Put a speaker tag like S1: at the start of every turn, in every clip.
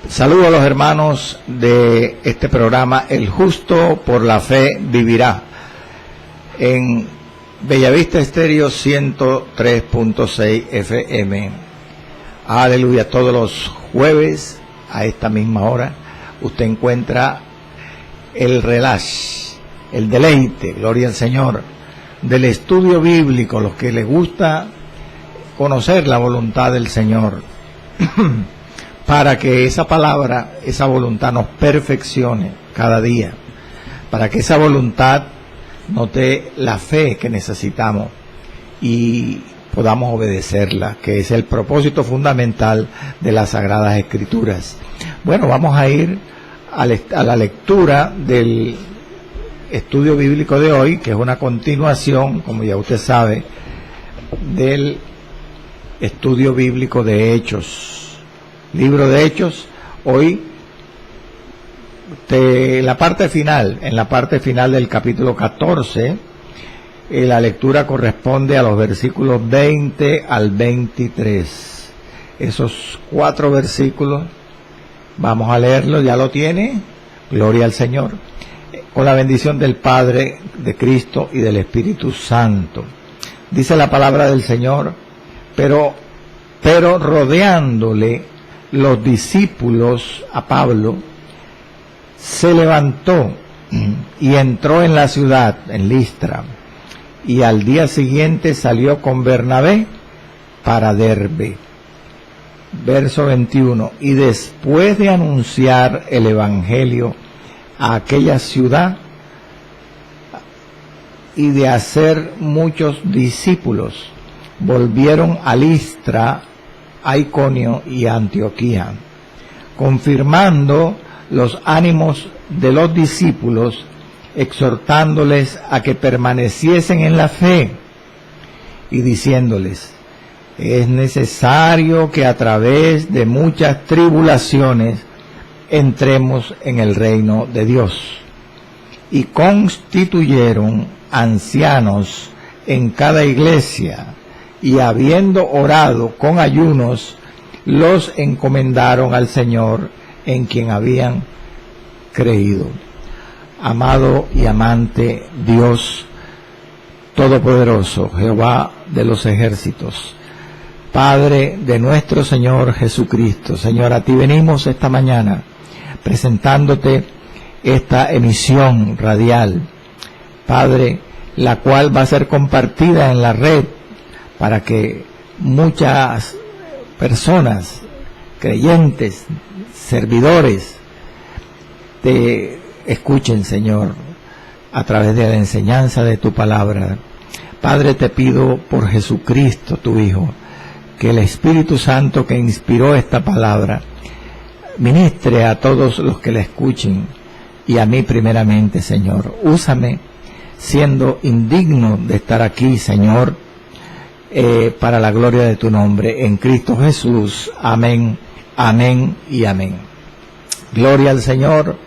S1: Saludo a los hermanos de este programa El Justo por la Fe Vivirá en Bellavista Estéreo 103.6 FM. Aleluya, todos los jueves a esta misma hora usted encuentra el relax, el deleite, gloria al Señor, del estudio bíblico, los que les gusta conocer la voluntad del Señor, para que esa palabra, esa voluntad nos perfeccione cada día, para que esa voluntad nos dé la fe que necesitamos y podamos obedecerla, que es el propósito fundamental de las Sagradas Escrituras. Bueno, vamos a ir a la lectura del estudio bíblico de hoy, que es una continuación, como ya usted sabe, del estudio bíblico de Hechos, libro de Hechos. Hoy en la parte final del capítulo 14, la lectura corresponde a los versículos 20 al 23. Esos 4 versículos vamos a leerlos. ¿Ya lo tiene? Gloria al Señor. Con la bendición del Padre, de Cristo y del Espíritu Santo. Dice la palabra del Señor: pero rodeándole los discípulos a Pablo, se levantó y entró en la ciudad, en Listra, y al día siguiente salió con Bernabé para Derbe. Verso 21, y después de anunciar el Evangelio a aquella ciudad y de hacer muchos discípulos, volvieron a Listra, a Iconio y a Antioquía, confirmando los ánimos de los discípulos, exhortándoles a que permaneciesen en la fe y diciéndoles: es necesario que a través de muchas tribulaciones entremos en el reino de Dios. Y constituyeron ancianos en cada iglesia, y habiendo orado con ayunos, los encomendaron al Señor en quien habían creído. Amado y amante Dios Todopoderoso, Jehová de los ejércitos, Padre de nuestro Señor Jesucristo, Señor, a ti venimos esta mañana presentándote esta emisión radial, Padre, la cual va a ser compartida en la red para que muchas personas, creyentes, servidores, te escuchen, Señor, a través de la enseñanza de tu palabra. Padre, te pido por Jesucristo, tu Hijo, que el Espíritu Santo que inspiró esta palabra ministre a todos los que la escuchen y a mí primeramente, Señor. Úsame siendo indigno de estar aquí, Señor, para la gloria de tu nombre, en Cristo Jesús. Amén, amén y amén. Gloria al Señor,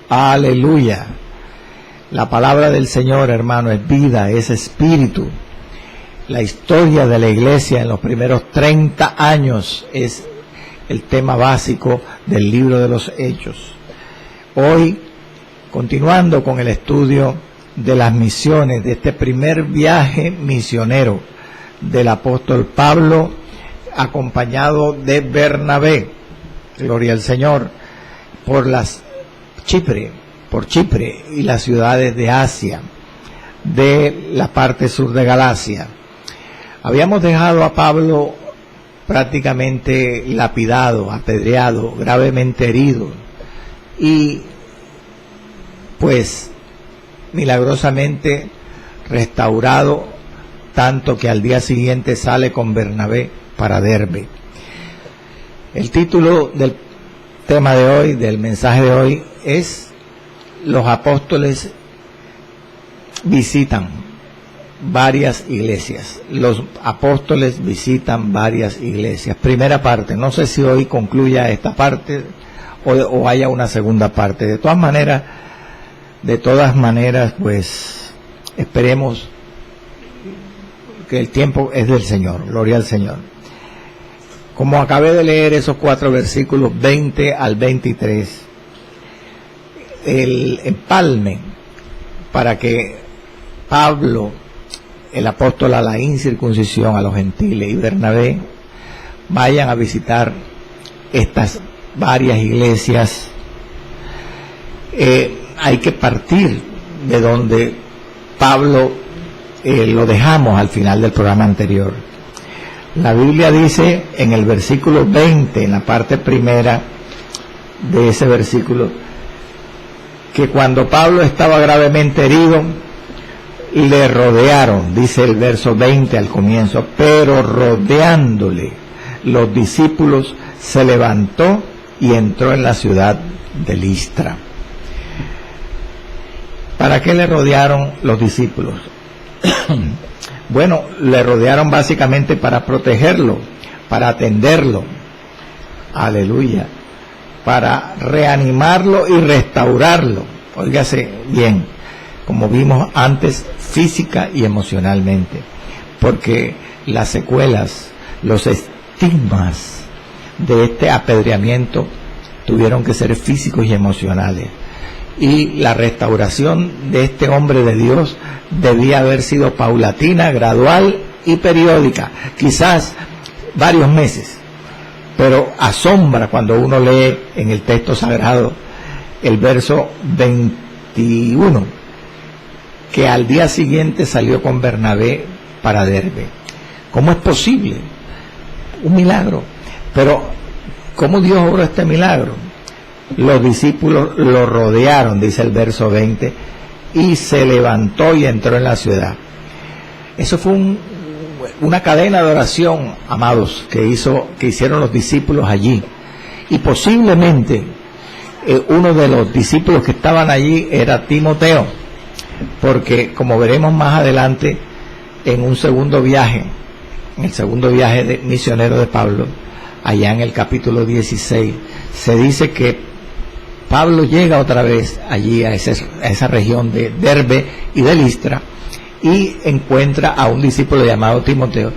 S1: aleluya. La palabra del Señor, hermano, es vida, es espíritu. La historia de la iglesia en los primeros 30 años es el tema básico del libro de los Hechos. Hoy, continuando con el estudio de las misiones, de este primer viaje misionero del apóstol Pablo, acompañado de Bernabé, gloria al Señor, por Chipre y las ciudades de Asia, de la parte sur de Galacia. Habíamos dejado a Pablo prácticamente lapidado, apedreado, gravemente herido, y pues milagrosamente restaurado, tanto que al día siguiente sale con Bernabé para Derbe. El título del tema de hoy, del mensaje de hoy, es: los apóstoles visitan varias iglesias. Los apóstoles visitan varias iglesias. Primera parte. No sé si hoy concluya esta parte o haya una segunda parte. De todas maneras, pues esperemos, que el tiempo es del Señor. Gloria al Señor. Como acabé de leer esos 4 versículos 20 al 23, el empalme para que Pablo, el apóstol a la incircuncisión, a los gentiles, y Bernabé vayan a visitar estas varias iglesias, hay que partir de donde Pablo lo dejamos al final del programa anterior. La Biblia dice en el versículo 20, en la parte primera de ese versículo, que cuando Pablo estaba gravemente herido, le rodearon, dice el verso 20 al comienzo, pero rodeándole los discípulos, se levantó y entró en la ciudad de Listra. ¿Para qué le rodearon los discípulos? Bueno, le rodearon básicamente para protegerlo, para atenderlo, aleluya, para reanimarlo y restaurarlo, óigase bien, como vimos antes, física y emocionalmente, porque las secuelas, los estigmas de este apedreamiento tuvieron que ser físicos y emocionales, y la restauración de este hombre de Dios debía haber sido paulatina, gradual y periódica, quizás varios meses, pero asombra cuando uno lee en el texto sagrado el verso 21, que al día siguiente salió con Bernabé para Derbe. ¿Cómo es posible? Un milagro. Pero ¿cómo Dios obró este milagro? Los discípulos lo rodearon, dice el verso 20, y se levantó y entró en la ciudad. Eso fue una cadena de oración, amados, que hicieron los discípulos allí. Y posiblemente uno de los discípulos que estaban allí era Timoteo, porque como veremos más adelante en un segundo viaje, en el segundo viaje de misionero de Pablo, allá en el capítulo 16, se dice que Pablo llega otra vez allí a esa región de Derbe y de Listra, y encuentra a un discípulo llamado Timoteo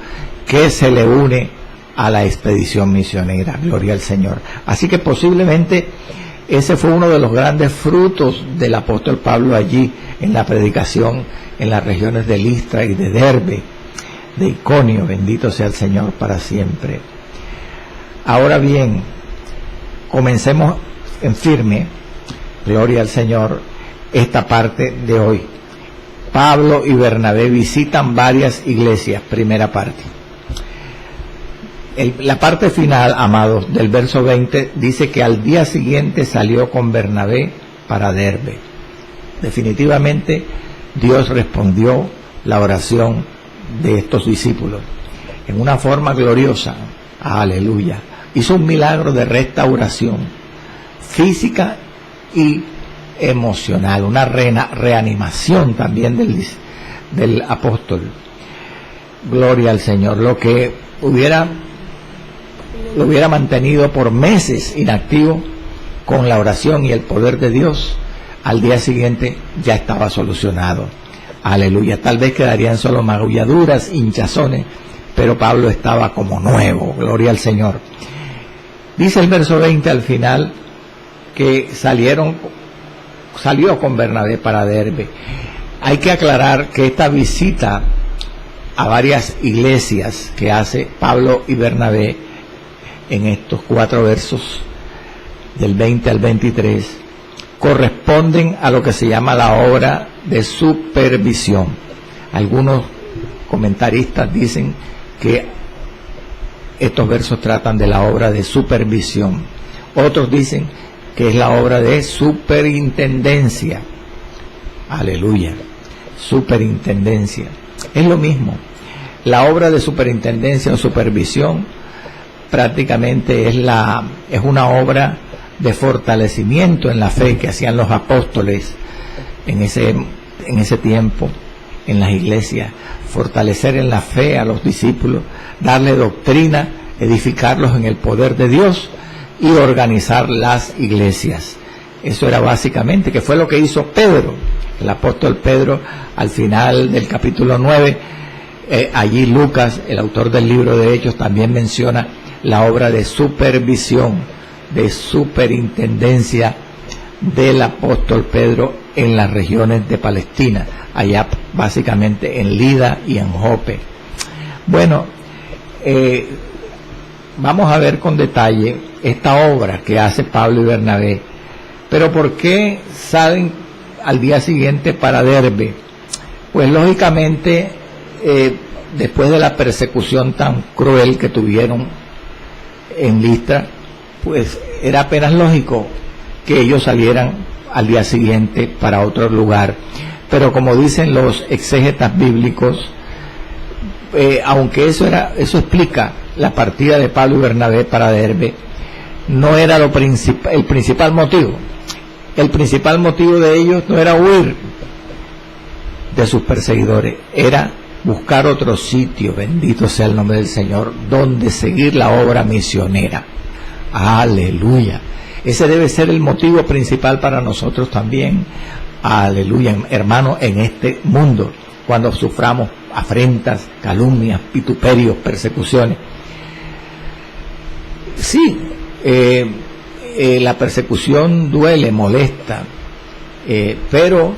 S1: que se le une a la expedición misionera. Gloria al Señor. Así que posiblemente ese fue uno de los grandes frutos del apóstol Pablo allí en la predicación en las regiones de Listra y de Derbe, de Iconio. Bendito sea el Señor para siempre. Ahora bien, comencemos en firme, gloria al Señor, esta parte de hoy. Pablo y Bernabé visitan varias iglesias, primera parte. La parte final, amados, del verso 20, dice que al día siguiente salió con Bernabé para Derbe. Definitivamente, Dios respondió la oración de estos discípulos en una forma gloriosa. Aleluya. Hizo un milagro de restauración física y emocional, una reanimación también del apóstol. Gloria al Señor. Lo que lo hubiera mantenido por meses inactivo, con la oración y el poder de Dios, al día siguiente ya estaba solucionado. Aleluya. Tal vez quedarían solo magulladuras, hinchazones, pero Pablo estaba como nuevo. Gloria al Señor. Dice el verso 20 al final que salió con Bernabé para Derbe. Hay que aclarar que esta visita a varias iglesias que hace Pablo y Bernabé en estos 4 versos del 20 al 23 corresponden a lo que se llama la obra de supervisión. Algunos comentaristas dicen que estos versos tratan de la obra de supervisión. Otros dicen que es la obra de superintendencia. Aleluya. Superintendencia. Es lo mismo. La obra de superintendencia o supervisión prácticamente es una obra de fortalecimiento en la fe que hacían los apóstoles en ese tiempo en las iglesias. Fortalecer en la fe a los discípulos, darle doctrina, edificarlos en el poder de Dios y organizar las iglesias. Eso era básicamente, que fue lo que hizo Pedro, el apóstol Pedro, al final del capítulo 9. Allí Lucas, el autor del libro de Hechos, también menciona la obra de supervisión, de superintendencia del apóstol Pedro en las regiones de Palestina, allá básicamente en Lida y en Jope. Bueno, vamos a ver con detalle esta obra que hace Pablo y Bernabé. Pero ¿por qué salen al día siguiente para Derbe? Pues lógicamente, después de la persecución tan cruel que tuvieron en Listra, pues era apenas lógico que ellos salieran al día siguiente para otro lugar. Pero como dicen los exégetas bíblicos, aunque eso explica la partida de Pablo y Bernabé para Derbe, no era el principal motivo. El principal motivo de ellos no era huir de sus perseguidores, era buscar otro sitio, bendito sea el nombre del Señor, donde seguir la obra misionera. Aleluya. Ese debe ser el motivo principal para nosotros también. Aleluya, hermanos, en este mundo, cuando suframos afrentas, calumnias, vituperios, persecuciones. Sí, la persecución duele, molesta, pero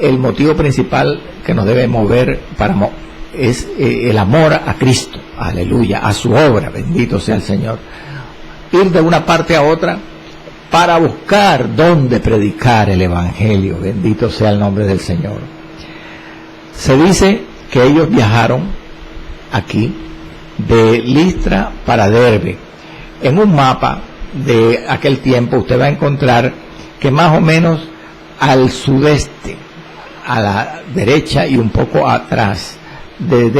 S1: el motivo principal que nos debe mover es el amor a Cristo, aleluya, a su obra, bendito sea el Señor. Ir de una parte a otra para buscar dónde predicar el Evangelio, bendito sea el nombre del Señor. Se dice que ellos viajaron aquí de Listra para Derbe. En un mapa de aquel tiempo usted va a encontrar que más o menos al sudeste, a la derecha y un poco atrás de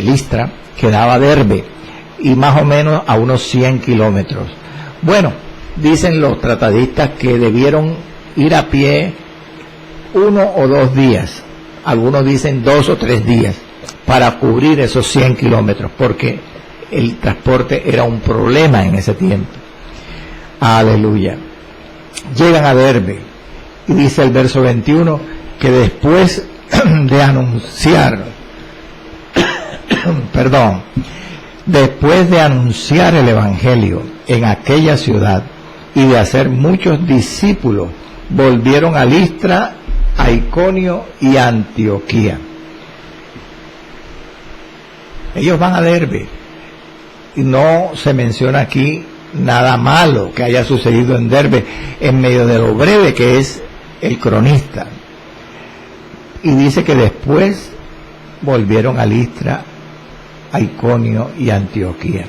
S1: Listra, quedaba Derbe, y más o menos a unos 100 kilómetros. Bueno, dicen los tratadistas que debieron ir a pie 1 o 2 días, algunos dicen 2 o 3 días, para cubrir esos 100 kilómetros, porque el transporte era un problema en ese tiempo. Aleluya. Llegan a Derbe, y dice el verso 21, que después de anunciar, después de anunciar el Evangelio en aquella ciudad y de hacer muchos discípulos, volvieron a Listra, a Iconio y a Antioquía. Ellos van a Derbe, y no se menciona aquí nada malo que haya sucedido en Derbe, en medio de lo breve que es el cronista. Y dice que después volvieron a Listra, a Iconio y a Antioquía.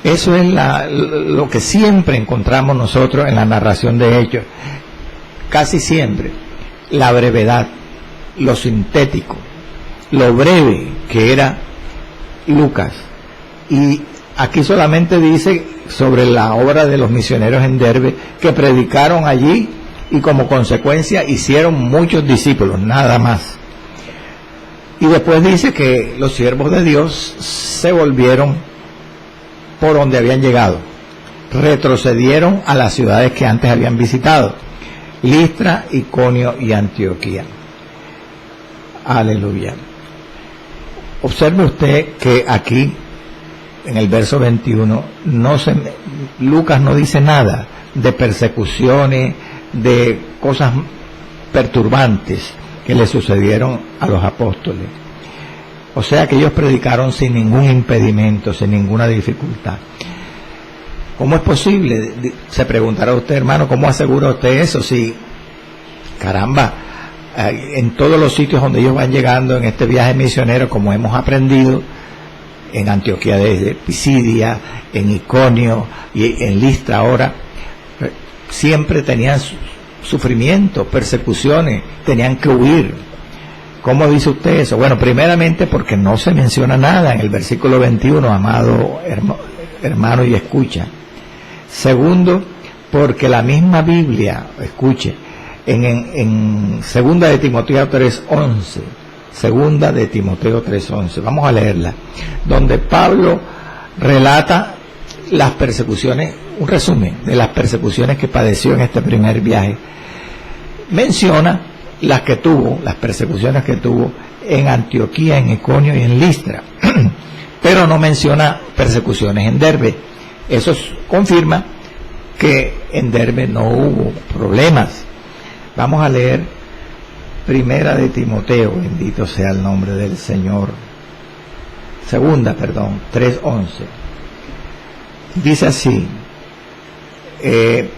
S1: Eso es lo que siempre encontramos nosotros en la narración de Hechos. Casi siempre la brevedad, lo sintético, lo breve que era Lucas. Y aquí solamente dice sobre la obra de los misioneros en Derbe, que predicaron allí y como consecuencia hicieron muchos discípulos, nada más. Y después dice que los siervos de Dios se volvieron por donde habían llegado, retrocedieron a las ciudades que antes habían visitado, Listra, Iconio y Antioquía. Aleluya. Observe usted que aquí, en el verso 21, Lucas no dice nada de persecuciones, de cosas perturbantes que le sucedieron a los apóstoles. O sea que ellos predicaron sin ningún impedimento, sin ninguna dificultad. ¿Cómo es posible? Se preguntará usted, hermano, ¿cómo asegura usted eso? Si, caramba, en todos los sitios donde ellos van llegando en este viaje misionero, como hemos aprendido, en Antioquía de Pisidia, en Iconio y en Listra ahora, siempre tenían sufrimiento, persecuciones, tenían que huir. ¿Cómo dice usted eso? Bueno, primeramente porque no se menciona nada en el versículo 21, amado hermano y escucha. Segundo, porque la misma Biblia, escuche, en segunda de Timoteo 3:11, segunda de Timoteo 3:11, vamos a leerla, donde Pablo relata las persecuciones, un resumen de las persecuciones que padeció en este primer viaje. Menciona las persecuciones que tuvo en Antioquía, en Iconio y en Listra. pero no menciona persecuciones en Derbe. Eso confirma que en Derbe no hubo problemas. Vamos a leer Primera de Timoteo, bendito sea el nombre del Señor. Segunda, 3:11. Dice así,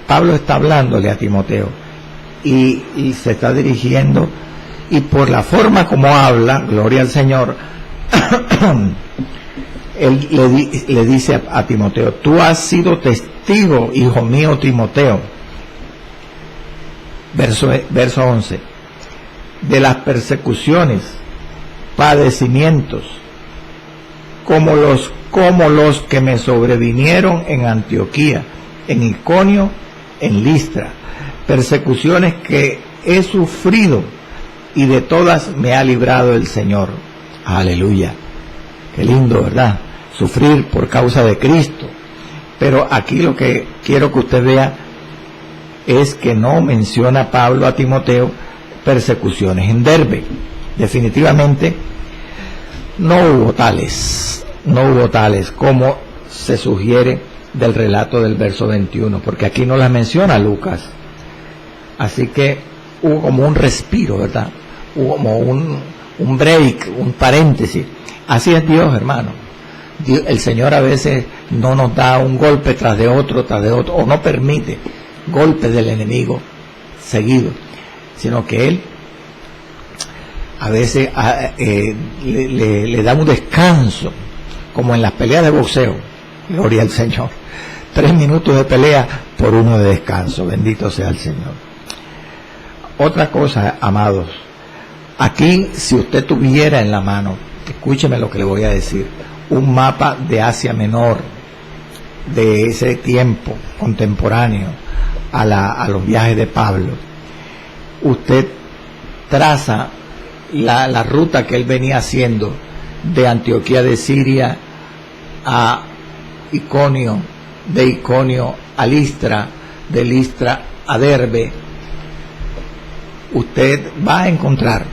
S1: Pablo está hablándole a Timoteo y se está dirigiendo, y por la forma como habla, gloria al Señor, él le dice a Timoteo: tú has sido testigo, hijo mío Timoteo, verso 11, de las persecuciones, padecimientos, como los que me sobrevinieron en Antioquía, en Iconio, en Listra, persecuciones que he sufrido, y de todas me ha librado el Señor. Aleluya. Qué lindo, ¿verdad? Sufrir por causa de Cristo. Pero aquí lo que quiero que usted vea es que no menciona Pablo a Timoteo persecuciones en Derbe. Definitivamente no hubo tales como se sugiere del relato del verso 21, porque aquí no las menciona Lucas. Así que hubo como un respiro, ¿verdad? Hubo como un break, un paréntesis. Así es Dios, hermano. El Señor a veces no nos da un golpe tras de otro, o no permite golpes del enemigo seguidos, sino que Él a veces le da un descanso, como en las peleas de boxeo. Gloria al Señor. 3 minutos de pelea por 1 de descanso. Bendito sea el Señor. Otra cosa, amados, aquí, si usted tuviera en la mano, escúcheme lo que le voy a decir, un mapa de Asia Menor, de ese tiempo contemporáneo a los viajes de Pablo, usted traza la ruta que él venía haciendo de Antioquía de Siria a Iconio, de Iconio a Listra, de Listra a Derbe. Usted va a encontrar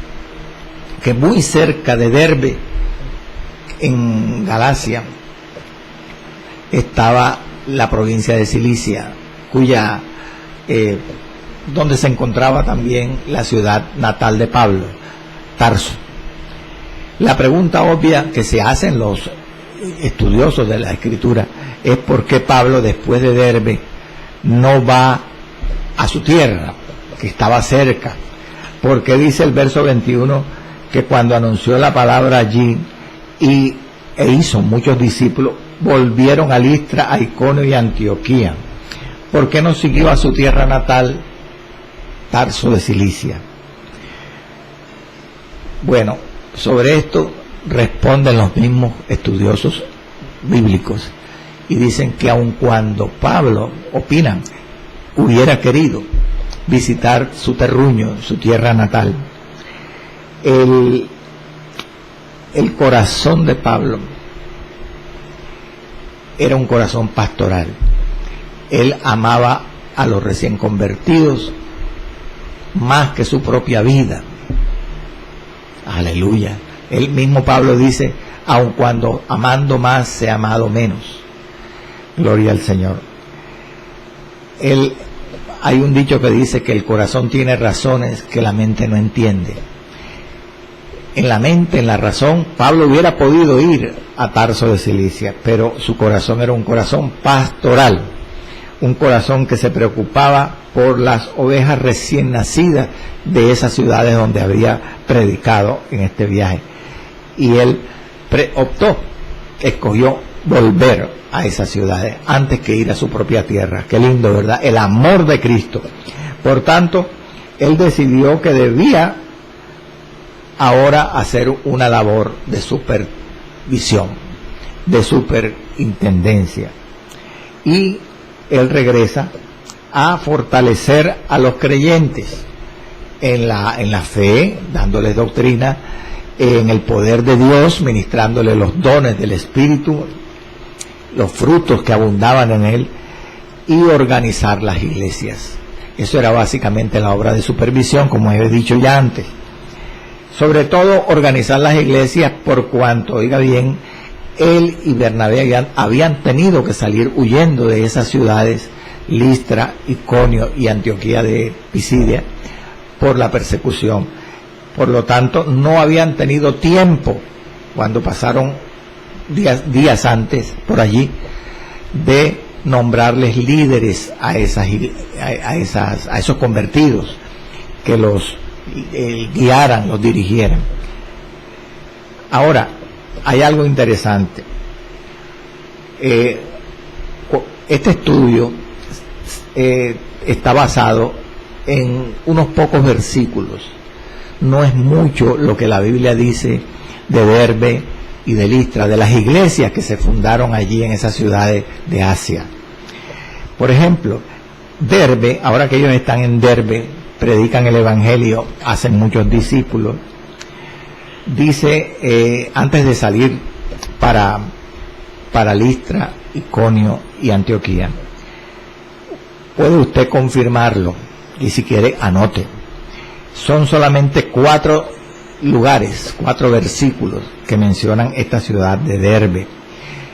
S1: que muy cerca de Derbe, en Galacia, estaba la provincia de Cilicia, donde se encontraba también la ciudad natal de Pablo, Tarso. La pregunta obvia que se hacen los estudiosos de la Escritura es por qué Pablo, después de Derbe, no va a su tierra, que estaba cerca. Porque dice el verso 21 que cuando anunció la palabra allí e hizo muchos discípulos, volvieron a Listra, a Iconio y a Antioquía. ¿Por qué no siguió a su tierra natal, Tarso de Cilicia? Bueno, sobre esto responden los mismos estudiosos bíblicos y dicen que aun cuando Pablo, opinan, hubiera querido visitar su terruño, su tierra natal, el corazón de Pablo era un corazón pastoral. Él amaba a los recién convertidos más que su propia vida. Aleluya. El mismo Pablo dice: aun cuando amando más se ha amado menos. Gloria al Señor. Hay un dicho que dice que el corazón tiene razones que la mente no entiende. En la mente, en la razón, Pablo hubiera podido ir a Tarso de Cilicia, pero su corazón era un corazón pastoral, un corazón que se preocupaba por las ovejas recién nacidas de esas ciudades donde había predicado en este viaje. Y él escogió volver a esas ciudades antes que ir a su propia tierra. Qué lindo, ¿verdad? El amor de Cristo. Por tanto, él decidió que debía ahora hacer una labor de supervisión, de superintendencia. Y él regresa a fortalecer a los creyentes en la fe, dándoles doctrina, en el poder de Dios, ministrándoles los dones del Espíritu, los frutos que abundaban en él, y organizar las iglesias. Eso era básicamente la obra de supervisión, como he dicho ya antes. Sobre todo organizar las iglesias, por cuanto, oiga bien, él y Bernabé habían tenido que salir huyendo de esas ciudades, Listra, Iconio y Antioquía de Pisidia, por la persecución. Por lo tanto, no habían tenido tiempo, cuando pasaron días antes por allí, de nombrarles líderes a esos convertidos, que los guiaran, los dirigieran. Ahora, hay algo interesante. Este estudio está basado en unos pocos versículos. No es mucho lo que la Biblia dice de Derbe y de Listra, de las iglesias que se fundaron allí en esas ciudades de Asia. Por ejemplo, Derbe, ahora que ellos están en Derbe, predican el evangelio, hacen muchos discípulos. Dice, antes de salir para Listra, Iconio y Antioquía, puede usted confirmarlo, y si quiere anote. Son solamente 4 lugares, 4 versículos que mencionan esta ciudad de Derbe.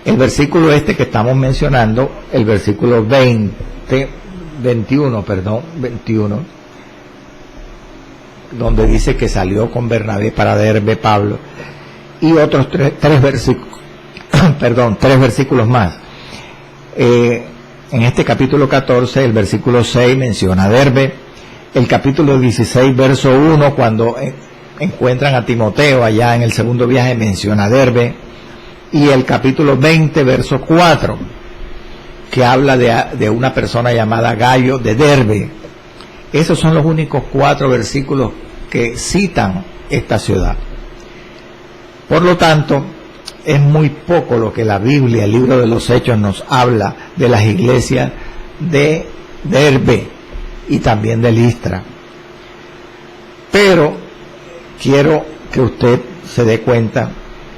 S1: El versículo que estamos mencionando, el versículo 21, donde dice que salió con Bernabé para Derbe Pablo, y otros 3 versículos más. En este capítulo 14, el versículo 6 menciona Derbe. El capítulo 16, verso 1, cuando encuentran a Timoteo allá en el segundo viaje, menciona Derbe. Y el capítulo 20, verso 4, que habla de una persona llamada Gallo de Derbe. Esos son los únicos 4 versículos que citan esta ciudad. Por lo tanto, es muy poco lo que la Biblia, el libro de los Hechos, nos habla de las iglesias de Derbe y también de Listra. Pero quiero que usted se dé cuenta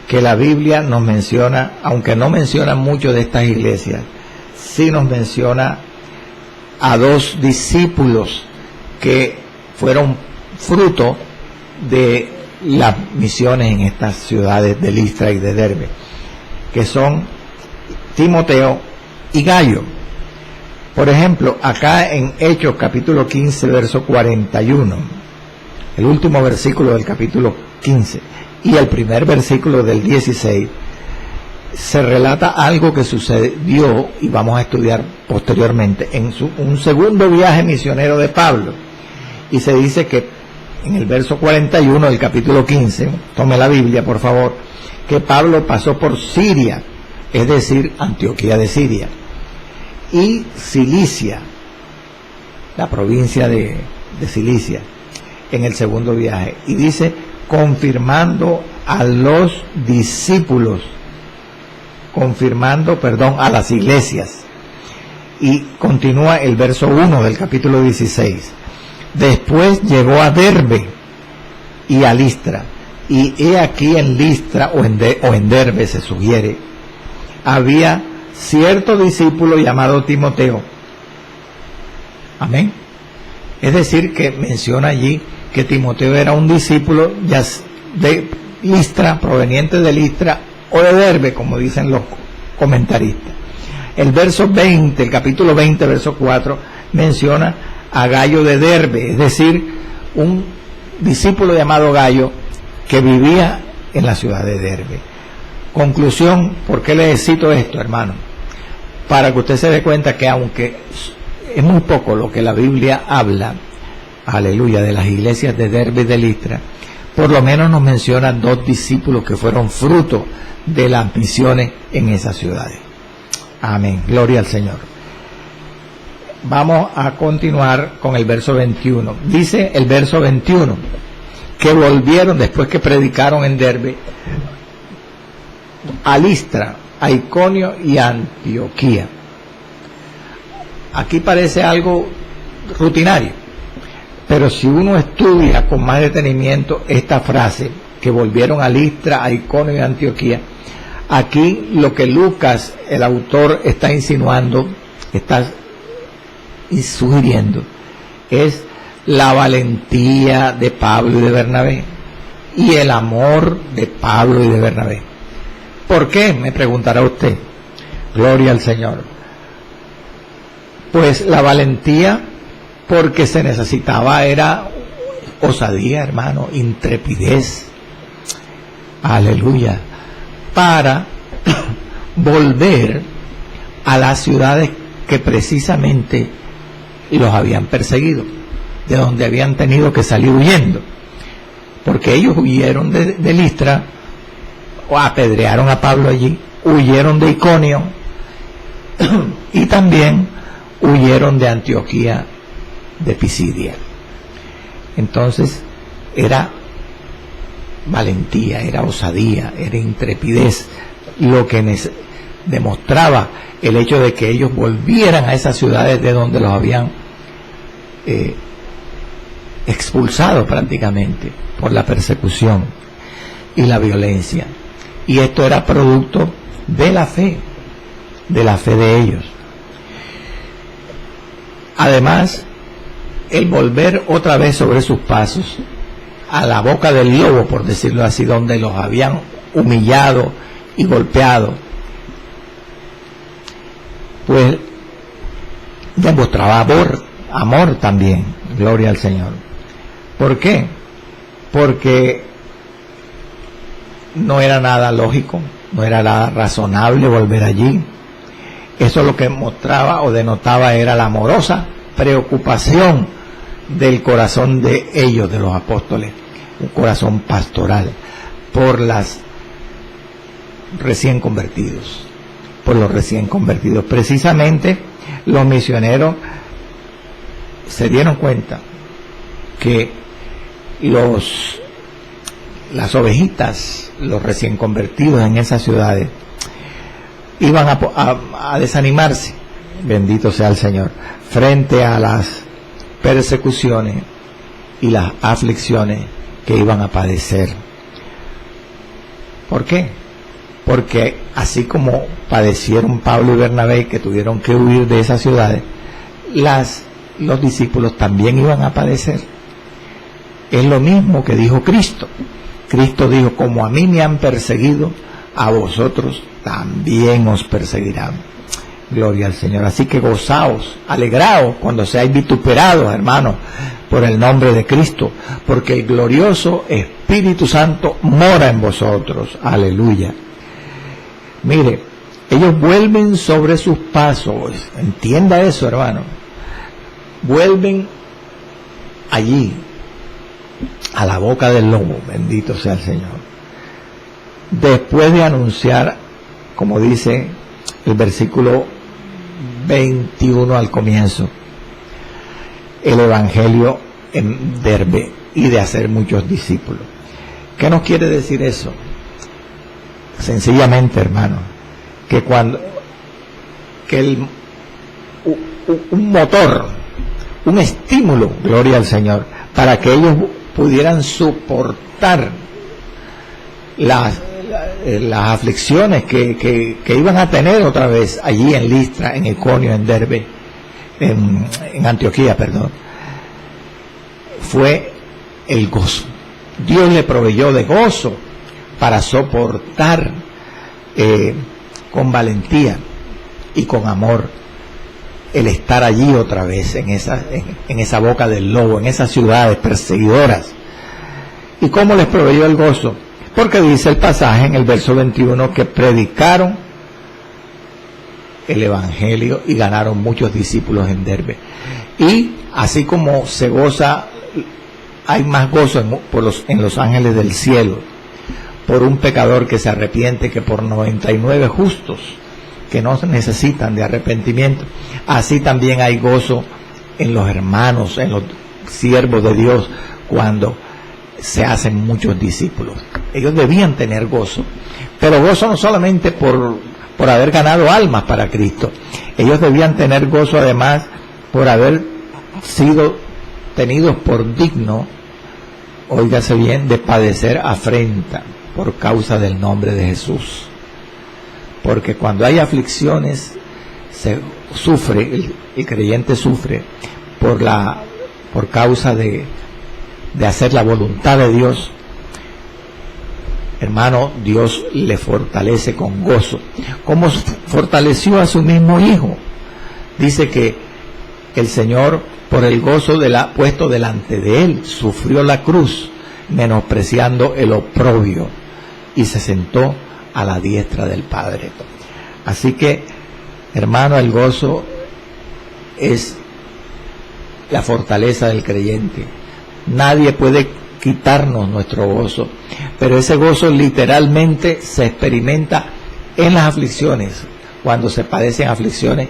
S1: que la Biblia nos menciona, aunque no menciona mucho de estas iglesias, sí nos menciona a 2 discípulos que fueron fruto de las misiones en estas ciudades de Listra y de Derbe, que son Timoteo y Gallo. Por ejemplo, acá en Hechos capítulo 15, verso 41, el último versículo del capítulo 15 y el primer versículo del 16, se relata algo que sucedió, y vamos a estudiar posteriormente, en un segundo viaje misionero de Pablo. Y se dice que en el verso 41 del capítulo 15, tome la Biblia por favor, que Pablo pasó por Siria, es decir, Antioquía de Siria, y Cilicia, la provincia de Cilicia, en el segundo viaje. Y dice, confirmando a los discípulos, a las iglesias. Y continúa el verso 1 del capítulo 16. Después llegó a Derbe y a Listra, y he aquí en Listra o en Derbe, se sugiere, había cierto discípulo llamado Timoteo. Amén. Es decir, que menciona allí que Timoteo era un discípulo ya de Listra, proveniente de Listra o de Derbe, como dicen los comentaristas. El verso 20, el capítulo 20, verso 4, menciona a Gallo de Derbe, es decir, un discípulo llamado Gallo que vivía en la ciudad de Derbe. Conclusión, ¿por qué les cito esto, hermano? Para que usted se dé cuenta que aunque es muy poco lo que la Biblia habla, aleluya, de las iglesias de Derbe y de Listra, por lo menos nos mencionan 2 discípulos que fueron fruto de las misiones en esas ciudades. Amén, gloria al Señor. Vamos a continuar con el verso 21. Dice el verso 21 que volvieron, después que predicaron en Derbe, a Listra, a Iconio y a Antioquía. Aquí parece algo rutinario, pero si uno estudia con más detenimiento esta frase, que volvieron a Listra, a Iconio y a Antioquía, aquí lo que Lucas, el autor, está insinuando, está sugiriendo, es la valentía de Pablo y de Bernabé, y el amor de Pablo y de Bernabé. ¿Por qué? Me preguntará usted. Gloria al Señor. Pues la valentía, porque se necesitaba, era osadía, hermano, intrepidez. Aleluya. Para volver a las ciudades que precisamente los habían perseguido, de donde habían tenido que salir huyendo, porque ellos huyeron de Listra, o apedrearon a Pablo allí, huyeron de Iconio y también huyeron de Antioquía de Pisidia. Entonces era valentía, era osadía, era intrepidez lo que demostraba el hecho de que ellos volvieran a esas ciudades de donde los habían expulsado prácticamente por la persecución y la violencia. Y esto era producto de la fe de ellos. Además, el volver otra vez sobre sus pasos a la boca del lobo, por decirlo así, donde los habían humillado y golpeado, pues demostraba amor también. Gloria al Señor. ¿Por qué? Porque no era nada lógico, no era nada razonable volver allí. Eso lo que mostraba o denotaba era la amorosa preocupación del corazón de ellos, de los apóstoles, un corazón pastoral por las recién convertidos, por los recién convertidos. Precisamente los misioneros se dieron cuenta que las ovejitas, los recién convertidos en esas ciudades, iban a desanimarse, bendito sea el Señor, frente a las persecuciones y las aflicciones que iban a padecer. ¿Por qué? Porque así como padecieron Pablo y Bernabé, que tuvieron que huir de esas ciudades, los discípulos también iban a padecer. Es lo mismo que dijo Cristo. Cristo dijo: como a mí me han perseguido, a vosotros también os perseguirán. Gloria al Señor. Así que gozaos, alegraos cuando seáis vituperados, hermanos, por el nombre de Cristo, porque el glorioso Espíritu Santo mora en vosotros. Aleluya. Mire, ellos vuelven sobre sus pasos. Entienda eso, hermano. Vuelven allí, a la boca del lobo, bendito sea el Señor, después de anunciar, como dice el versículo 21 al comienzo, el Evangelio en Derbe y de hacer muchos discípulos. ¿Qué nos quiere decir eso? Sencillamente, hermano, que un motor, un estímulo, gloria al Señor, para que ellos pudieran soportar las aflicciones que iban a tener otra vez allí en Listra, en Iconio, en Derbe, en Antioquía, perdón, fue el gozo. Dios le proveyó de gozo para soportar con valentía y con amor el estar allí otra vez en esa boca del lobo, en esas ciudades perseguidoras. ¿Y cómo les proveyó el gozo? Porque dice el pasaje en el verso 21 que predicaron el Evangelio y ganaron muchos discípulos en Derbe. Y así como se goza, hay más gozo en los ángeles del cielo por un pecador que se arrepiente que por 99 justos que no necesitan de arrepentimiento. Así también hay gozo en los hermanos, en los siervos de Dios, cuando se hacen muchos discípulos. Ellos debían tener gozo, pero gozo no solamente por haber ganado almas para Cristo. Ellos debían tener gozo además por haber sido tenidos por digno, óigase bien, de padecer afrenta por causa del nombre de Jesús. Porque cuando hay aflicciones, se sufre, el creyente sufre por causa de hacer la voluntad de Dios, hermano, Dios le fortalece con gozo, como fortaleció a su mismo Hijo. Dice que el Señor, por el gozo puesto delante de él, sufrió la cruz, menospreciando el oprobio, y se sentó a la diestra del Padre. Así que, hermano, el gozo es la fortaleza del creyente. Nadie puede quitarnos nuestro gozo, pero ese gozo literalmente se experimenta en las aflicciones, cuando se padecen aflicciones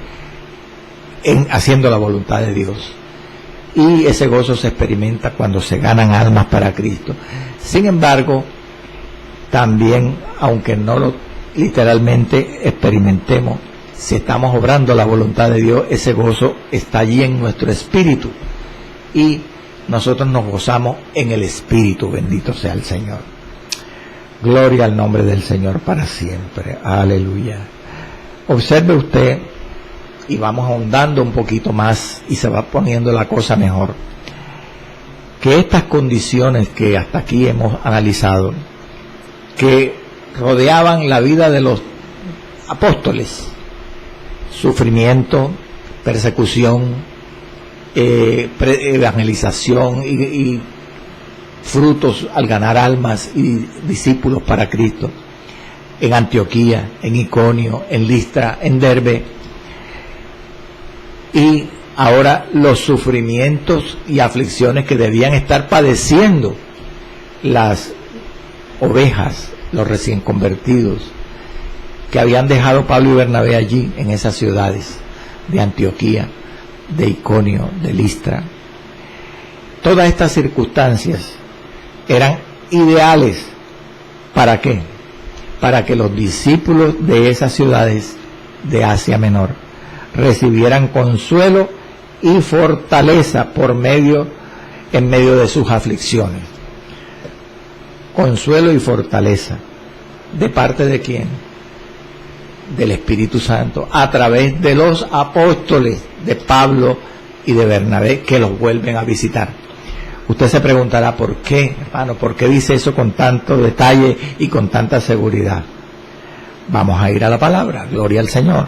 S1: haciendo la voluntad de Dios, y ese gozo se experimenta cuando se ganan almas para Cristo. Sin embargo, también, aunque no lo literalmente experimentemos, si estamos obrando la voluntad de Dios, ese gozo está allí en nuestro espíritu, y nosotros nos gozamos en el espíritu. Bendito sea el Señor. Gloria al nombre del Señor para siempre. Aleluya. Observe usted, y vamos ahondando un poquito más y se va poniendo la cosa mejor, que estas condiciones que hasta aquí hemos analizado, que rodeaban la vida de los apóstoles, sufrimiento, persecución, evangelización y frutos al ganar almas y discípulos para Cristo, en Antioquía, en Iconio, en Listra, en Derbe, y ahora los sufrimientos y aflicciones que debían estar padeciendo las ovejas, los recién convertidos, que habían dejado Pablo y Bernabé allí en esas ciudades de Antioquía, de Iconio, de Listra. Todas estas circunstancias eran ideales. ¿Para qué? Para que los discípulos de esas ciudades de Asia Menor recibieran consuelo y fortaleza en medio de sus aflicciones. Consuelo y fortaleza. ¿De parte de quién? Del Espíritu Santo, a través de los apóstoles de Pablo y de Bernabé, que los vuelven a visitar. Usted se preguntará, ¿por qué, hermano? ¿Por qué dice eso con tanto detalle y con tanta seguridad? Vamos a ir a la palabra. Gloria al Señor.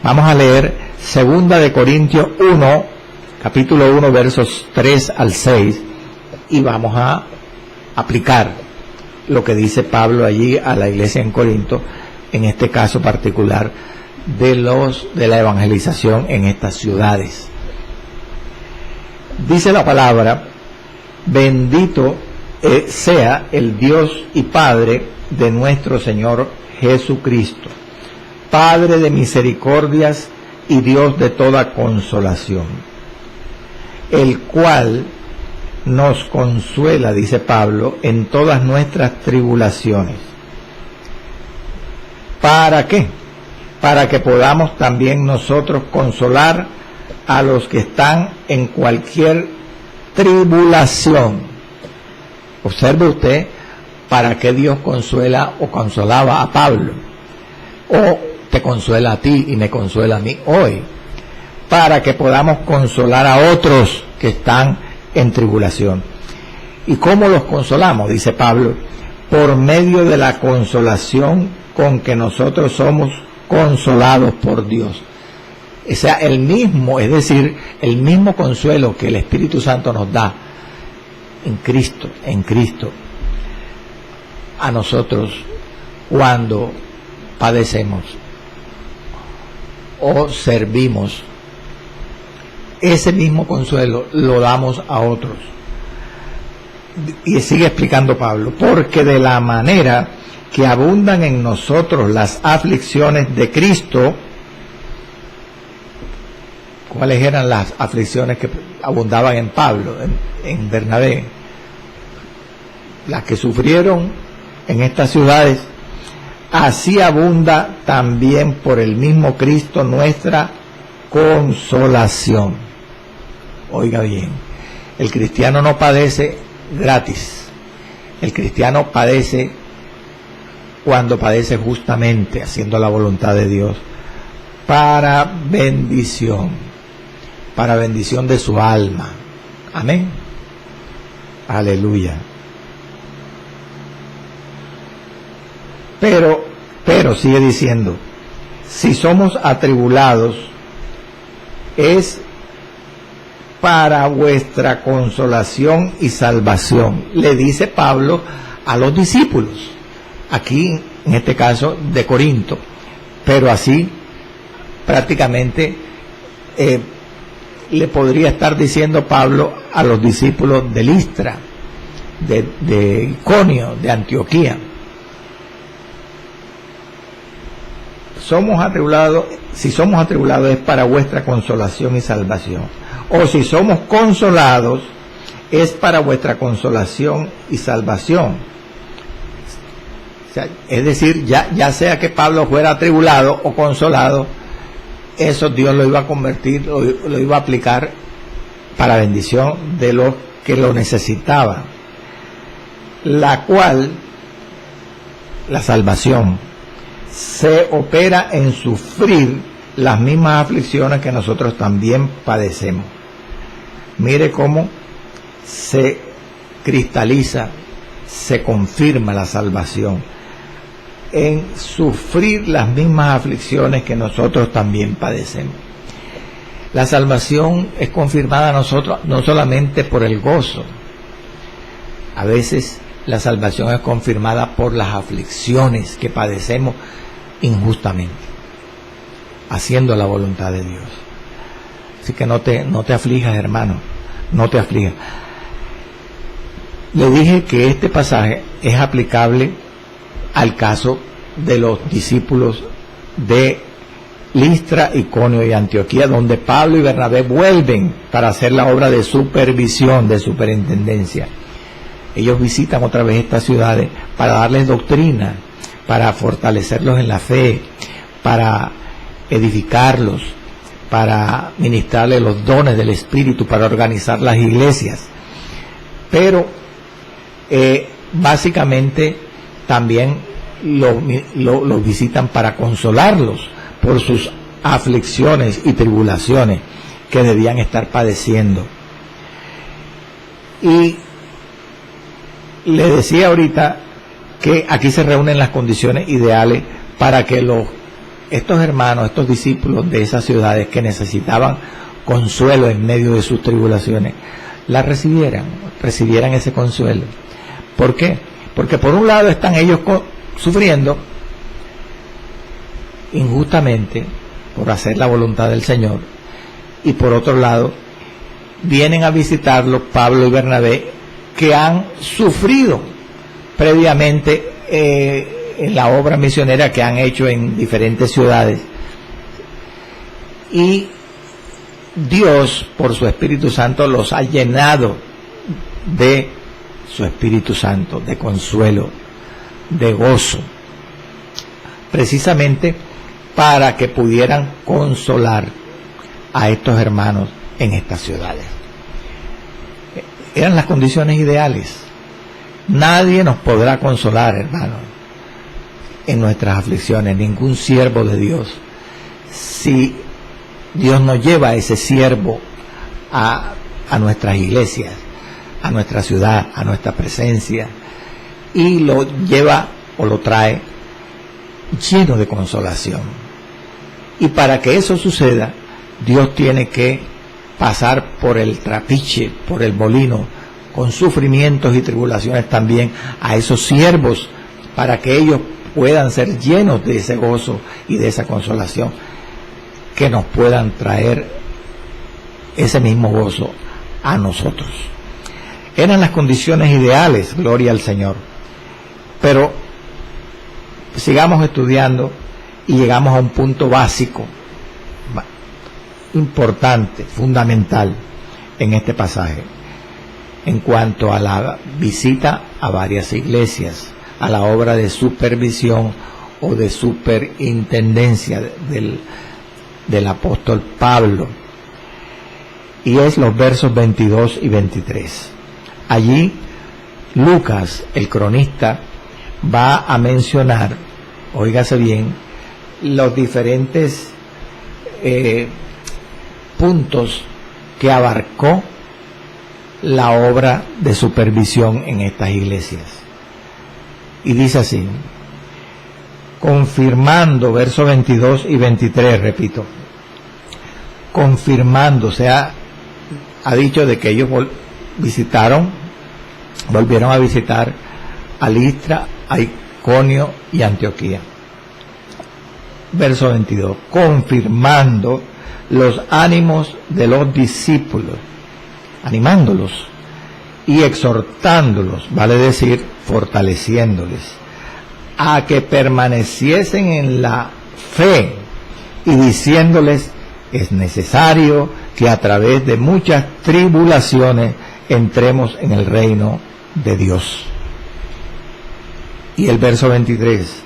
S1: Vamos a leer 2 de Corintios 1, capítulo 1, versos 3 al 6, y vamos a aplicar lo que dice Pablo allí a la iglesia en Corinto, en este caso particular de la evangelización en estas ciudades. Dice la palabra: bendito sea el Dios y Padre de nuestro Señor Jesucristo, Padre de misericordias y Dios de toda consolación, el cual nos consuela, dice Pablo, en todas nuestras tribulaciones. ¿Para qué? Para que podamos también nosotros consolar a los que están en cualquier tribulación. Observe usted para qué Dios consuela o consolaba a Pablo, o te consuela a ti y me consuela a mí hoy, para que podamos consolar a otros que están en tribulación. ¿Y cómo los consolamos? Dice Pablo: por medio de la consolación con que nosotros somos consolados por Dios. O sea, es decir, el mismo consuelo que el Espíritu Santo nos da en Cristo, a nosotros cuando padecemos o servimos. Ese mismo consuelo lo damos a otros. Y sigue explicando Pablo: porque de la manera que abundan en nosotros las aflicciones de Cristo. ¿Cuáles eran las aflicciones que abundaban en Pablo, en Bernabé? Las que sufrieron en estas ciudades. Así abunda también por el mismo Cristo nuestra consolación. Oiga bien, el cristiano no padece gratis. El cristiano padece cuando padece justamente, haciendo la voluntad de Dios, para bendición de su alma. Amén. Aleluya. Pero sigue diciendo, si somos atribulados, es para vuestra consolación y salvación, le dice Pablo a los discípulos, aquí en este caso de Corinto, pero así prácticamente le podría estar diciendo Pablo a los discípulos de Listra, de Iconio, de Antioquía. Si somos atribulados es para vuestra consolación y salvación. O si somos consolados es para vuestra consolación y salvación. O sea, es decir, ya sea que Pablo fuera atribulado o consolado, eso Dios lo iba a convertir, lo iba a aplicar para bendición de los que lo necesitaban. La cual, la salvación, se opera en sufrir las mismas aflicciones que nosotros también padecemos. Mire cómo se cristaliza, se confirma la salvación en sufrir las mismas aflicciones que nosotros también padecemos. La salvación es confirmada a nosotros no solamente por el gozo, a veces la salvación es confirmada por las aflicciones que padecemos injustamente, haciendo la voluntad de Dios. Así que no te aflijas, hermano, no te aflijas. Le dije que este pasaje es aplicable al caso de los discípulos de Listra, Iconio y Antioquía, donde Pablo y Bernabé vuelven para hacer la obra de supervisión, de superintendencia. Ellos visitan otra vez estas ciudades para darles doctrina, para fortalecerlos en la fe, para edificarlos, para ministrarles los dones del Espíritu, para organizar las iglesias. Pero básicamente también los visitan para consolarlos por sus aflicciones y tribulaciones que debían estar padeciendo. Y le decía ahorita que aquí se reúnen las condiciones ideales para que estos hermanos, estos discípulos de esas ciudades que necesitaban consuelo en medio de sus tribulaciones, la recibieran ese consuelo. ¿Por qué? Porque por un lado están ellos sufriendo injustamente por hacer la voluntad del Señor, y por otro lado vienen a visitarlos Pablo y Bernabé, que han sufrido previamente en la obra misionera que han hecho en diferentes ciudades, y Dios por su Espíritu Santo los ha llenado de su Espíritu Santo, de consuelo, de gozo, precisamente para que pudieran consolar a estos hermanos en estas ciudades. Eran las condiciones ideales. Nadie nos podrá consolar, hermanos, en nuestras aflicciones, ningún siervo de Dios, si Dios nos lleva a ese siervo a nuestras iglesias, a nuestra ciudad, a nuestra presencia, y lo lleva o lo trae lleno de consolación. Y para que eso suceda, Dios tiene que pasar por el trapiche, por el molino, con sufrimientos y tribulaciones también a esos siervos, para que ellos puedan ser llenos de ese gozo y de esa consolación, que nos puedan traer ese mismo gozo a nosotros. Eran las condiciones ideales, gloria al Señor. Pero sigamos estudiando y llegamos a un punto básico, importante, fundamental en este pasaje, en cuanto a la visita a varias iglesias, a la obra de supervisión o de superintendencia del apóstol Pablo, y es los versos 22 y 23. Allí Lucas, el cronista, va a mencionar, óigase bien, los diferentes puntos que abarcó la obra de supervisión en estas iglesias. Y dice así: confirmando, versos 22 y 23, repito, confirmando, o sea, ha dicho de que ellos volvieron a visitar a Listra, a Iconio y Antioquía. Verso 22, confirmando los ánimos de los discípulos, animándolos y exhortándolos, vale decir, fortaleciéndoles, a que permaneciesen en la fe y diciéndoles, es necesario que a través de muchas tribulaciones entremos en el reino de Dios. Y el verso 23,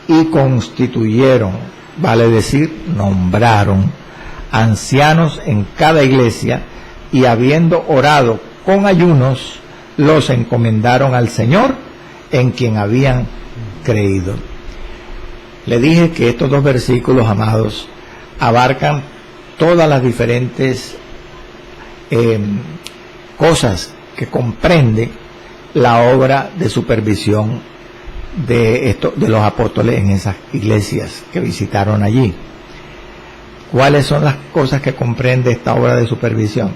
S1: y constituyeron, vale decir, nombraron ancianos en cada iglesia, y habiendo orado con ayunos, los encomendaron al Señor, en quien habían creído. Le dije que estos dos versículos, amados, abarcan todas las diferentes cosas que comprende la obra de supervisión de los apóstoles en esas iglesias que visitaron allí. ¿Cuáles son las cosas que comprende esta obra de supervisión?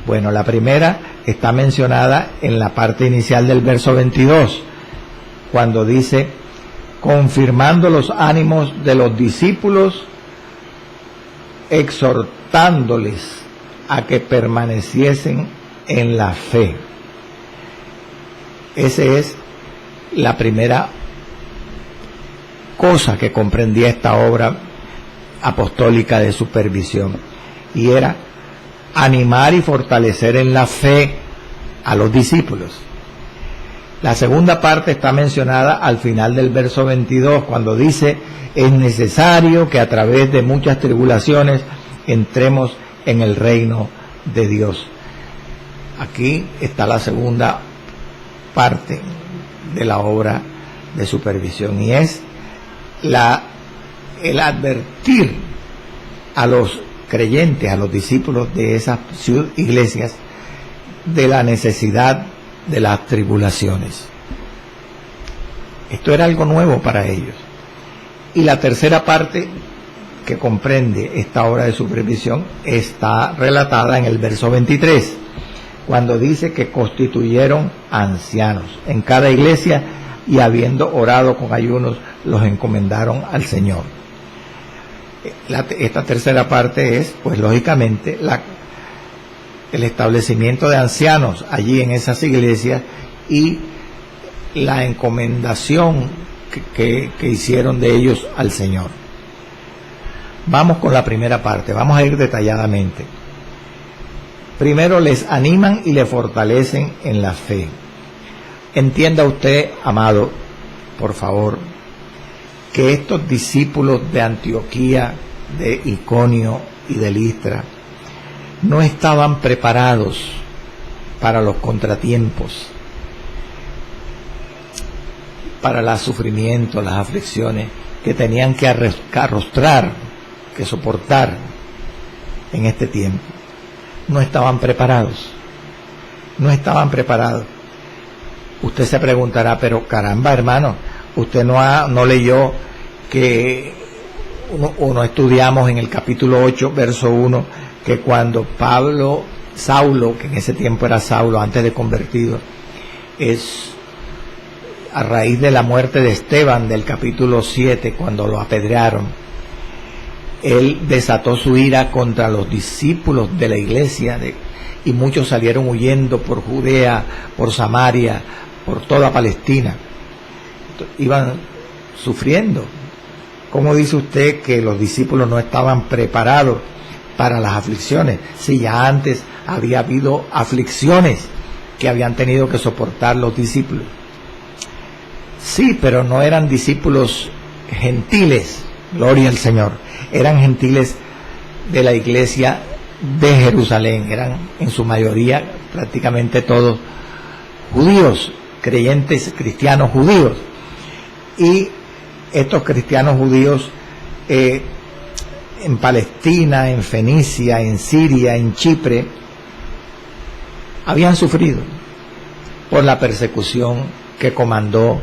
S1: Bueno, la primera está mencionada en la parte inicial del verso 22, cuando dice, confirmando los ánimos de los discípulos, exhortándoles a que permaneciesen en la fe. Esa es la primera cosa que comprendía esta obra apostólica de supervisión, y era animar y fortalecer en la fe a los discípulos. La segunda parte está mencionada al final del verso 22, cuando dice, es necesario que a través de muchas tribulaciones entremos en el reino de Dios. Aquí está la segunda parte de la obra de supervisión, y es el advertir a los creyentes, a los discípulos de esas iglesias, de la necesidad de las tribulaciones. Esto era algo nuevo para ellos. Y la tercera parte que comprende esta obra de supervisión está relatada en el verso 23, cuando dice que constituyeron ancianos en cada iglesia, y habiendo orado con ayunos, los encomendaron al Señor. Esta tercera parte es, pues lógicamente, el establecimiento de ancianos allí en esas iglesias y la encomendación que hicieron de ellos al Señor. Vamos con la primera parte, vamos a ir detalladamente. Primero, les animan y les fortalecen en la fe. Entienda usted, amado, por favor, que estos discípulos de Antioquía, de Iconio y de Listra no estaban preparados para los contratiempos, para los sufrimientos, las aflicciones que tenían que arrostrar, que soportar en este tiempo. No estaban preparados. Usted se preguntará, pero caramba, hermano, usted no leyó que uno estudiamos en el capítulo 8, verso 1, que cuando Saulo, que en ese tiempo era Saulo, antes de convertido, es a raíz de la muerte de Esteban, del capítulo 7, cuando lo apedrearon, él desató su ira contra los discípulos de la iglesia, y muchos salieron huyendo por Judea, por Samaria, por toda Palestina. Iban sufriendo. ¿Cómo dice usted que los discípulos no estaban preparados para las aflicciones? Si ya antes había habido aflicciones que habían tenido que soportar los discípulos. Sí, pero no eran discípulos gentiles, gloria al Señor. Eran gentiles de la iglesia de Jerusalén. Eran en su mayoría prácticamente todos judíos, creyentes cristianos judíos. Y estos cristianos judíos en Palestina, en Fenicia, en Siria, en Chipre, habían sufrido por la persecución que comandó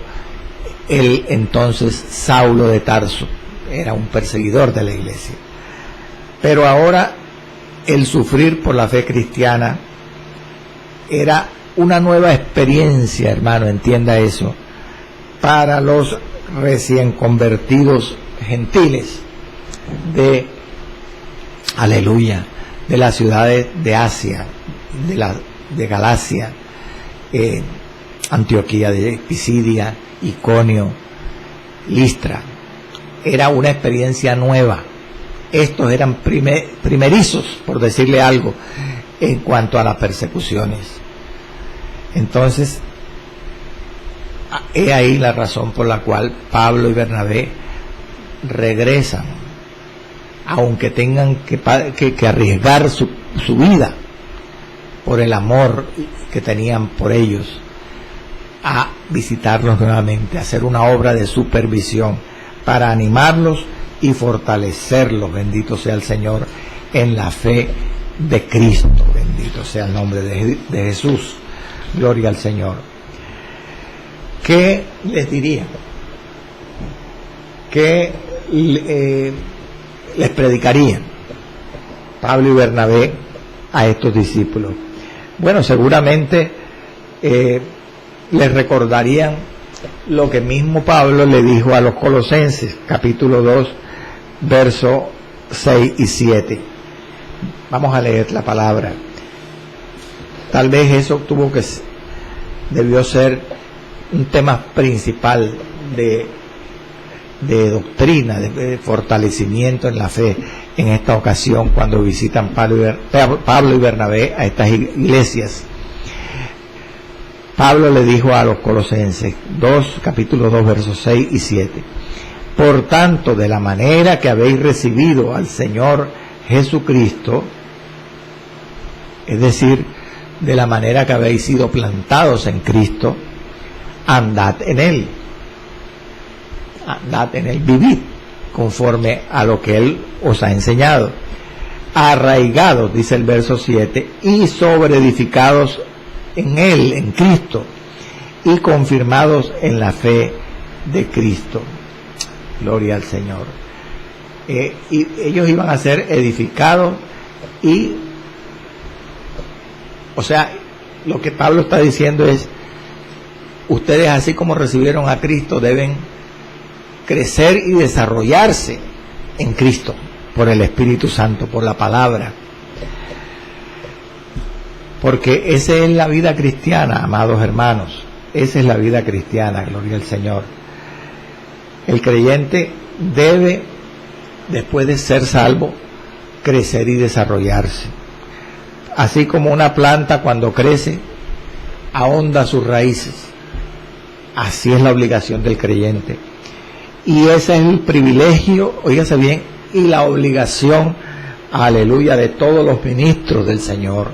S1: el entonces Saulo de Tarso, era un perseguidor de la iglesia. Pero ahora el sufrir por la fe cristiana era una nueva experiencia, hermano, entienda eso, para los recién convertidos gentiles de, aleluya, de las ciudades de Asia, de Galacia, Antioquía de Pisidia, Iconio, Listra. Era una experiencia nueva. Estos eran primerizos, por decirle algo, en cuanto a las persecuciones. Entonces, he ahí la razón por la cual Pablo y Bernabé regresan, aunque tengan que arriesgar su vida por el amor que tenían por ellos, a visitarlos nuevamente, a hacer una obra de supervisión para animarlos y fortalecerlos, bendito sea el Señor, en la fe de Cristo, bendito sea el nombre de Jesús, gloria al Señor. ¿Qué les diría? ¿Qué les predicarían Pablo y Bernabé a estos discípulos? Bueno, seguramente les recordarían lo que mismo Pablo le dijo a los Colosenses, capítulo 2, versos 6 y 7. Vamos a leer la palabra. Tal vez eso debió ser un tema principal de doctrina, de fortalecimiento en la fe en esta ocasión, cuando visitan Pablo y Bernabé a estas iglesias. Pablo le dijo a los Colosenses, capítulo 2, versos 6 y 7. Por tanto, de la manera que habéis recibido al Señor Jesucristo, es decir, de la manera que habéis sido plantados en Cristo, andad en Él. Andad en Él, vivid conforme a lo que Él os ha enseñado. Arraigados, dice el verso 7, y sobreedificados en Él, en Cristo, y confirmados en la fe de Cristo. Gloria al Señor. Y ellos iban a ser edificados o sea, lo que Pablo está diciendo es, ustedes así como recibieron a Cristo deben crecer y desarrollarse en Cristo, por el Espíritu Santo, por la palabra. Porque esa es la vida cristiana, amados hermanos. Esa es la vida cristiana, gloria al Señor. El creyente debe, después de ser salvo, crecer y desarrollarse. Así como una planta cuando crece, ahonda sus raíces. Así es la obligación del creyente. Y ese es el privilegio, óigase bien, y la obligación, aleluya, de todos los ministros del Señor,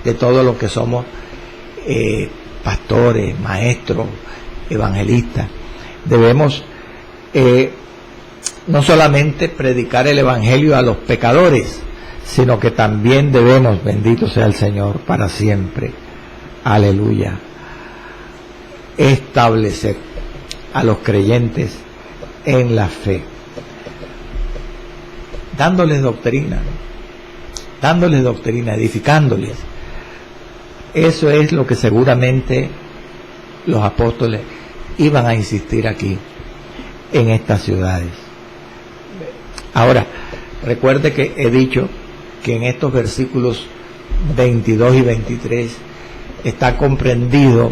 S1: de todos los que somos pastores, maestros, evangelistas. Debemos no solamente predicar el evangelio a los pecadores, sino que también debemos, bendito sea el Señor para siempre, aleluya, establecer a los creyentes en la fe, dándoles doctrina, edificándoles. Eso es lo que seguramente los apóstoles iban a insistir aquí en estas ciudades. Ahora, recuerde que he dicho que en estos versículos 22 y 23 está comprendido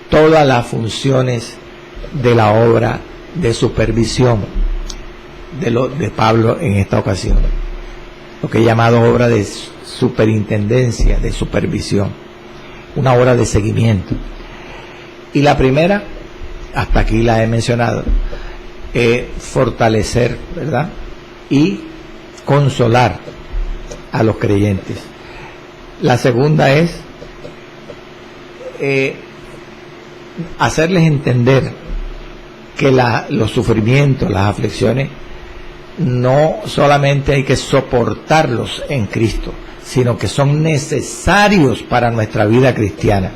S1: todas las funciones de la obra de supervisión de Pablo en esta ocasión, lo que he llamado obra de superintendencia, de supervisión, una obra de seguimiento. Y la primera, hasta aquí la he mencionado, fortalecer, ¿verdad?, y consolar a los creyentes. La segunda es hacerles entender que los sufrimientos, las aflicciones, no solamente hay que soportarlos en Cristo, sino que son necesarios para nuestra vida cristiana.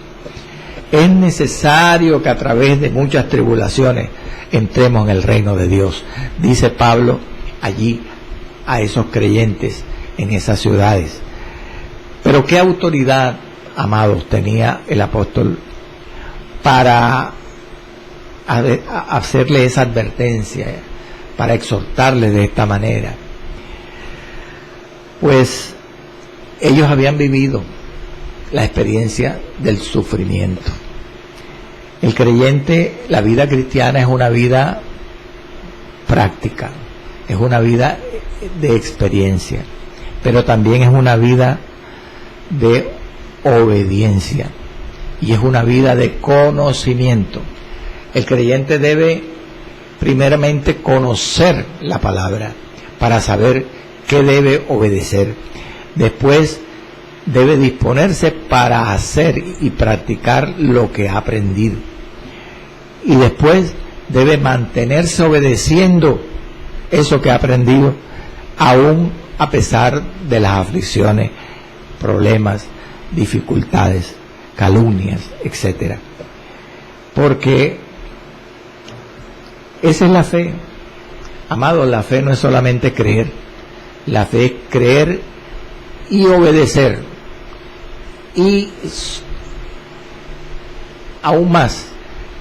S1: Es necesario que a través de muchas tribulaciones entremos en el reino de Dios, dice Pablo allí a esos creyentes en esas ciudades. Pero ¿qué autoridad, amados, tenía el apóstol para hacerle esa advertencia, para exhortarle de esta manera? Pues ellos habían vivido la experiencia del sufrimiento. El creyente, la vida cristiana es una vida práctica, es una vida de experiencia, pero también es una vida de obediencia y es una vida de conocimiento. El creyente debe primeramente conocer la palabra para saber qué debe obedecer. Después debe disponerse para hacer y practicar lo que ha aprendido. Y después debe mantenerse obedeciendo eso que ha aprendido, aún a pesar de las aflicciones, problemas, dificultades, calumnias, etcétera. Porque esa es la fe. Amado, la fe no es solamente creer. La fe es creer y obedecer. Y aún más,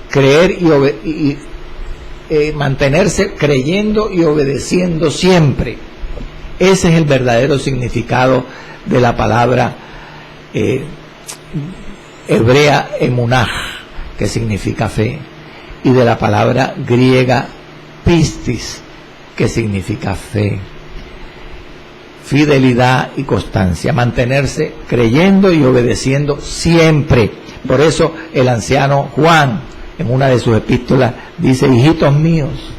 S1: creer y mantenerse creyendo y obedeciendo siempre. Ese es el verdadero significado de la palabra hebrea emunah, que significa fe, y de la palabra griega pistis, que significa fe. Fidelidad y constancia, mantenerse creyendo y obedeciendo siempre. Por eso el anciano Juan, en una de sus epístolas, dice: hijitos míos,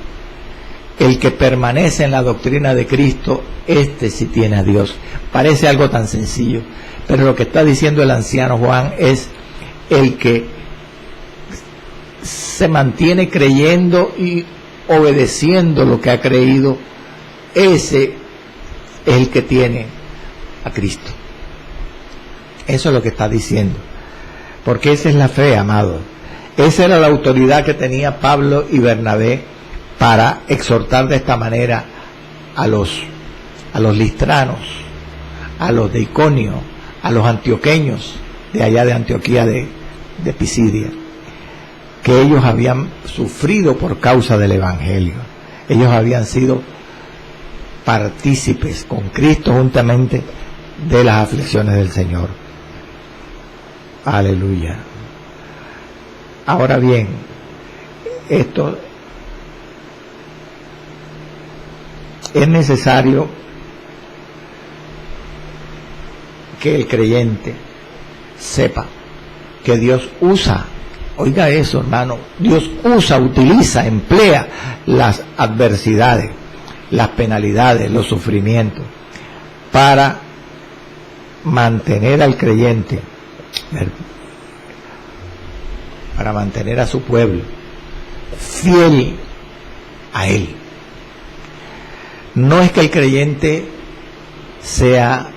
S1: el que permanece en la doctrina de Cristo, este sí tiene a Dios. Parece algo tan sencillo, pero lo que está diciendo el anciano Juan es: el que se mantiene creyendo y obedeciendo lo que ha creído, ese es el que tiene a Cristo. Eso es lo que está diciendo, porque esa es la fe, amado. Esa era la autoridad que tenía Pablo y Bernabé para exhortar de esta manera a los listranos, a los de Iconio, a los antioqueños de allá de Antioquía de Pisidia, que ellos habían sufrido por causa del Evangelio. Ellos habían sido partícipes con Cristo juntamente de las aflicciones del Señor. Aleluya. Ahora bien, esto es necesario que el creyente sepa que Dios usa, oiga eso, hermano, Dios usa, utiliza, emplea las adversidades, las penalidades, los sufrimientos, para mantener al creyente, para mantener a su pueblo fiel a Él. No es que el creyente sea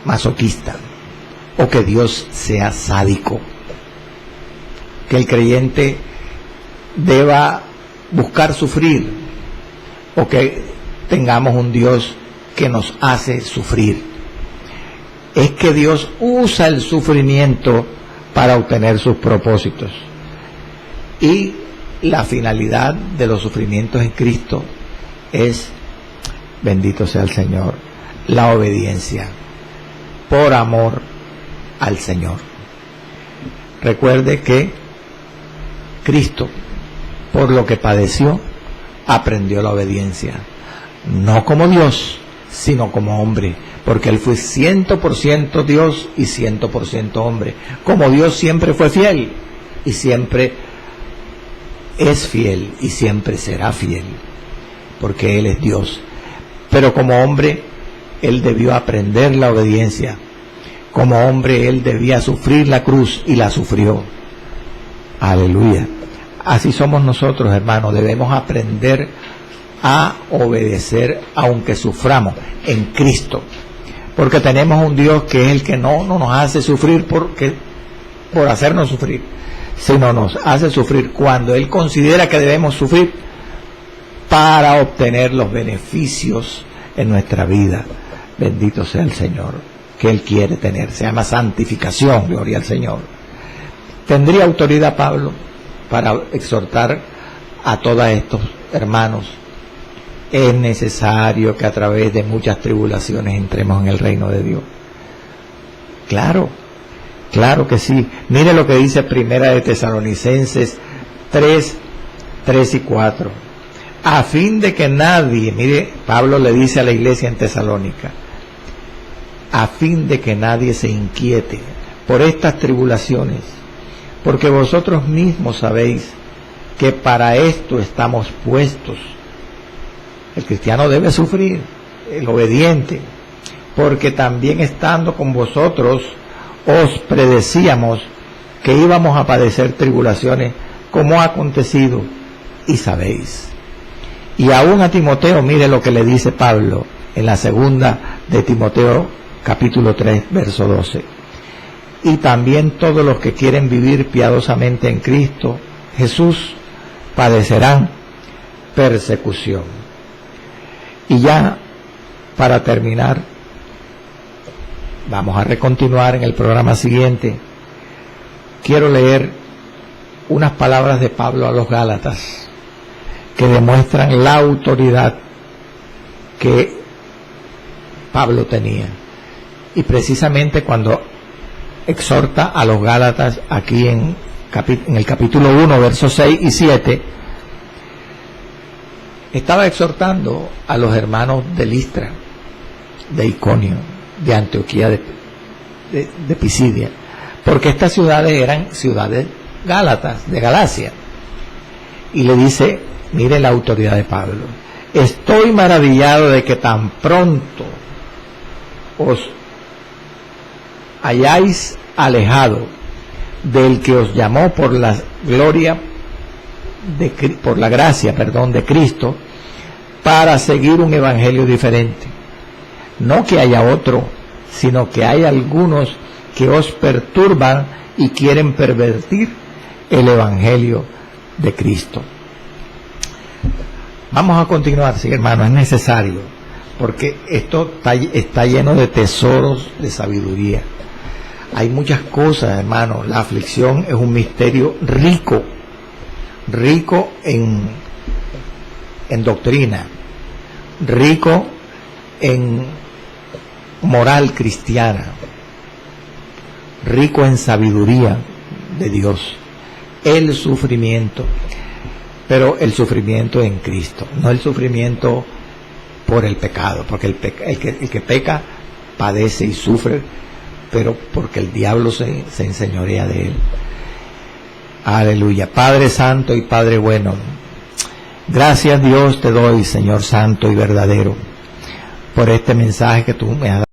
S1: masoquista o que Dios sea sádico, que el creyente deba buscar sufrir o que tengamos un Dios que nos hace sufrir. Es que Dios usa el sufrimiento para obtener sus propósitos, y la finalidad de los sufrimientos en Cristo es, bendito sea el Señor, la obediencia por amor al Señor. Recuerde que Cristo, por lo que padeció, aprendió la obediencia, no como Dios, sino como hombre, porque Él fue 100% Dios y 100% hombre. Como Dios siempre fue fiel y siempre es fiel y siempre será fiel, porque Él es Dios. Pero como hombre, Él debió aprender la obediencia. Como hombre, Él debía sufrir la cruz y la sufrió. Aleluya. Así somos nosotros, hermanos. Debemos aprender a obedecer aunque suframos en Cristo, porque tenemos un Dios que es el que no nos hace sufrir porque por hacernos sufrir, sino nos hace sufrir cuando Él considera que debemos sufrir para obtener los beneficios en nuestra vida. Bendito sea el Señor, que Él quiere tener. Se llama santificación, gloria al Señor. ¿Tendría autoridad Pablo para exhortar a todos estos hermanos? Es necesario que a través de muchas tribulaciones entremos en el reino de Dios. Claro, claro que sí. Mire lo que dice Primera de Tesalonicenses 3 y 4. A fin de que nadie, mire, Pablo le dice a la iglesia en Tesalónica, a fin de que nadie se inquiete por estas tribulaciones, porque vosotros mismos sabéis que para esto estamos puestos. El cristiano debe sufrir, el obediente, porque también estando con vosotros os predecíamos que íbamos a padecer tribulaciones, como ha acontecido, y sabéis. Y aún a Timoteo, mire lo que le dice Pablo en la segunda de Timoteo, capítulo 3, verso 12. Y también todos los que quieren vivir piadosamente en Cristo Jesús padecerán persecución. Y ya, para terminar, vamos a recontinuar en el programa siguiente. Quiero leer unas palabras de Pablo a los Gálatas que demuestran la autoridad que Pablo tenía. Y precisamente cuando exhorta a los Gálatas aquí en el capítulo 1, versos 6 y 7, estaba exhortando a los hermanos de Listra, de Iconio, de Antioquía, de Pisidia, porque estas ciudades eran ciudades gálatas, de Galacia. Y le dice, mire la autoridad de Pablo: estoy maravillado de que tan pronto os hayáis alejado del que os llamó por la gloria por la gracia de Cristo, para seguir un evangelio diferente. No que haya otro, sino que hay algunos que os perturban y quieren pervertir el evangelio de Cristo. Vamos a continuar, sí, hermano, es necesario, porque esto está lleno de tesoros de sabiduría. Hay muchas cosas, hermano. La aflicción es un misterio rico en doctrina, rico en moral cristiana, rico en sabiduría de Dios. El sufrimiento, pero el sufrimiento en Cristo, no el sufrimiento por el pecado, porque el que peca padece y sufre, pero porque el diablo se enseñorea de él. Aleluya. Padre santo y Padre bueno, gracias Dios te doy, Señor santo y verdadero, por este mensaje que tú me has dado.